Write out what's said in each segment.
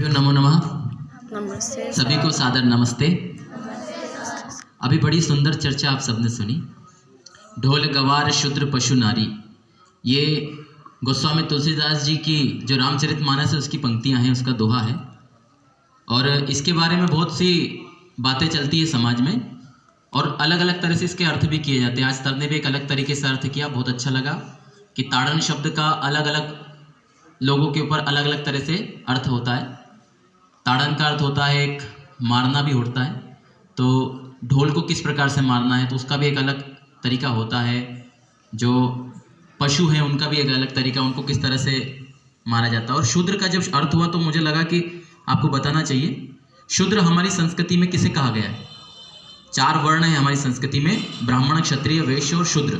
सभी नमो नमः। नमस्ते। सभी को सादर नमस्ते। अभी बड़ी सुंदर चर्चा आप सबने सुनी। ढोल गवार शूद्र पशु नारी, ये गोस्वामी तुलसीदास जी की जो रामचरितमानस है उसकी पंक्तियां हैं, उसका दोहा है। और इसके बारे में बहुत सी बातें चलती है समाज में और अलग अलग तरह से इसके अर्थ भी किए जाते हैं। आज सर ने भी एक अलग तरीके से अर्थ किया, बहुत अच्छा लगा कि ताड़न शब्द का अलग अलग लोगों के ऊपर अलग अलग तरह से अर्थ होता है। ताड़न का अर्थ होता है एक मारना भी होता है, तो ढोल को किस प्रकार से मारना है तो उसका भी एक अलग तरीका होता है। जो पशु हैं उनका भी एक अलग तरीका, उनको किस तरह से मारा जाता है। और शूद्र का जब अर्थ हुआ तो मुझे लगा कि आपको बताना चाहिए, शूद्र हमारी संस्कृति में किसे कहा गया है। 4 वर्ण हैं हमारी संस्कृति में, ब्राह्मण, क्षत्रिय, वैश्य और शूद्र।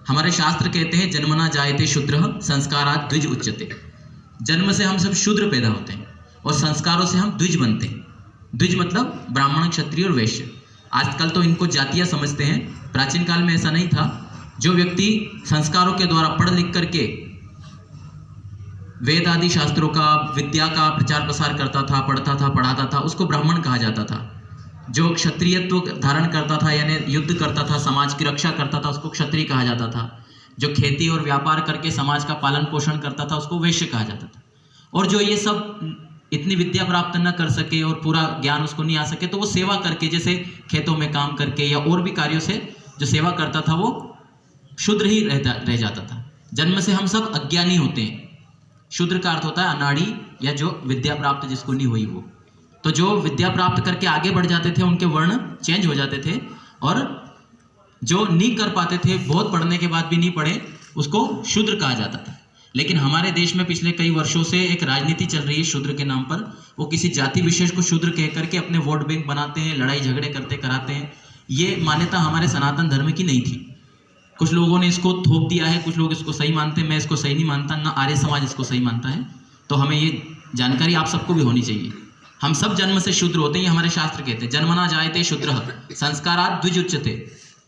हमारे शास्त्र कहते हैं जन्मना जायते शूद्रः संस्कारात् द्विज उच्यते। जन्म से हम सब शूद्र पैदा होते हैं और संस्कारों से हम द्विज बनते हैं। द्विज मतलब ब्राह्मण, क्षत्रिय और वैश्य। आजकल तो इनको जातियां समझते हैं, प्राचीन काल में ऐसा नहीं था। जो व्यक्ति संस्कारों के द्वारा पढ़ लिख करके वेद आदि शास्त्रों का, विद्या का प्रचार प्रसार करता था, पढ़ता था, पढ़ाता था, उसको ब्राह्मण कहा जाता था। जो क्षत्रियत्व धारण करता था यानी युद्ध करता था, समाज की रक्षा करता था, उसको क्षत्रिय कहा जाता था। जो खेती और व्यापार करके समाज का पालन पोषण करता था उसको वैश्य कहा जाता था। और जो ये सब इतनी विद्या प्राप्त न कर सके और पूरा ज्ञान उसको नहीं आ सके तो वो सेवा करके, जैसे खेतों में काम करके या और भी कार्यों से जो सेवा करता था वो शूद्र ही रह जाता था। जन्म से हम सब अज्ञानी होते हैं। शूद्र का अर्थ होता है अनाड़ी या जो विद्या प्राप्त जिसको नहीं हुई वो। तो जो विद्या प्राप्त करके आगे बढ़ जाते थे उनके वर्ण चेंज हो जाते थे, और जो नहीं कर पाते थे, बहुत पढ़ने के बाद भी नहीं पढ़े, उसको शूद्र कहा जाता था। लेकिन हमारे देश में पिछले कई वर्षों से एक राजनीति चल रही है शूद्र के नाम पर। वो किसी जाति विशेष को शूद्र कह करके अपने वोट बैंक बनाते हैं, लड़ाई झगड़े करते कराते हैं। ये मान्यता हमारे सनातन धर्म की नहीं थी। कुछ लोगों ने इसको थोप दिया है, कुछ लोग इसको सही मानते हैं। मैं इसको सही नहीं मानता, ना आर्य समाज इसको सही मानता है। तो हमें ये जानकारी आप सबको भी होनी चाहिए। हम सब जन्म से शूद्र होते हैं, ये हमारे शास्त्र कहते हैं। जन्मना जायते शूद्रः संस्कारात् द्विज उच्यते।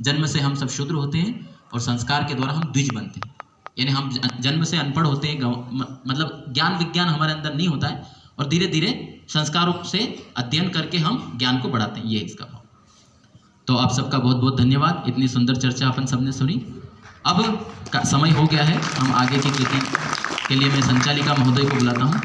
जन्म से हम सब शूद्र होते हैं और संस्कार के द्वारा हम द्विज बनते हैं। यानी हम जन्म से अनपढ़ होते हैं, मतलब ज्ञान विज्ञान हमारे अंदर नहीं होता है, और धीरे धीरे संस्कारों से अध्ययन करके हम ज्ञान को बढ़ाते हैं। ये इसका भाव। तो आप सबका बहुत बहुत धन्यवाद। इतनी सुंदर चर्चा अपन सबने सुनी। अब समय हो गया है, हम आगे की कृति के लिए मैं संचालिका महोदय को बुलाता हूँ।